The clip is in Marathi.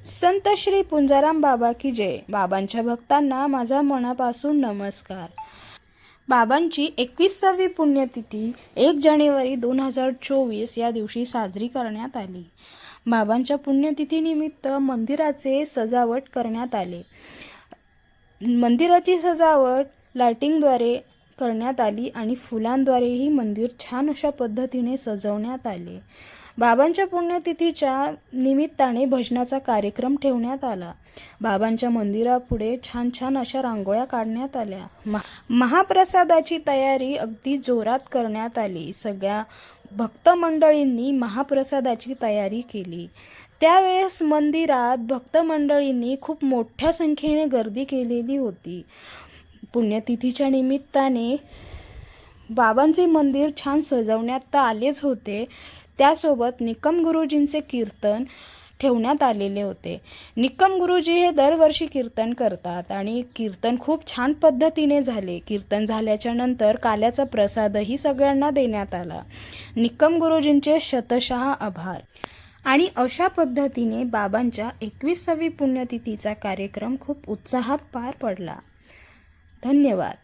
संत श्री पुंजाराम बाबा की जय. बाबांच्या भक्तांना माझा मनापासून नमस्कार. बाबांची 21वी पुण्यतिथी 1 जानेवारी 2024 या दिवशी साजरी करण्यात आली. बाबांच्या पुण्यतिथीनिमित्त मंदिराचे सजावट करण्यात आले. मंदिराची सजावट लाइटिंगद्वारे करण्यात आली आणि फुलांद्वारेही मंदिर छान अशा पद्धतीने सजवण्यात आले. बाबांच्या पुण्यतिथीच्या निमित्ताने भजनाचा कार्यक्रम ठेवण्यात आला. बाबांच्या मंदिरापुढे छान छान अशा रांगोळ्या काढण्यात आल्या. महाप्रसादाची तयारी अगदी जोरात करण्यात आली. सगळ्या भक्त मंडळींनी महाप्रसादाची तयारी केली. त्यावेळेस मंदिरात भक्त मंडळींनी खूप मोठ्या संख्येने गर्दी केलेली होती. पुण्यतिथीच्या निमित्ताने बाबांचे मंदिर छान सजवण्यात तर आलेच होते, त्यासोबत निकम गुरुजींचे कीर्तन ठेवण्यात आलेले होते. निकम गुरुजी हे दरवर्षी कीर्तन करतात आणि कीर्तन खूप छान पद्धतीने झाले. कीर्तन झाल्याच्या नंतर काल्याचा प्रसादही सगळ्यांना देण्यात आला. निकम गुरुजींचे शतशः आभार. आणि अशा पद्धतीने बाबांच्या 21वी पुण्यतिथीचा कार्यक्रम खूप उत्साहात पार पडला. धन्यवाद.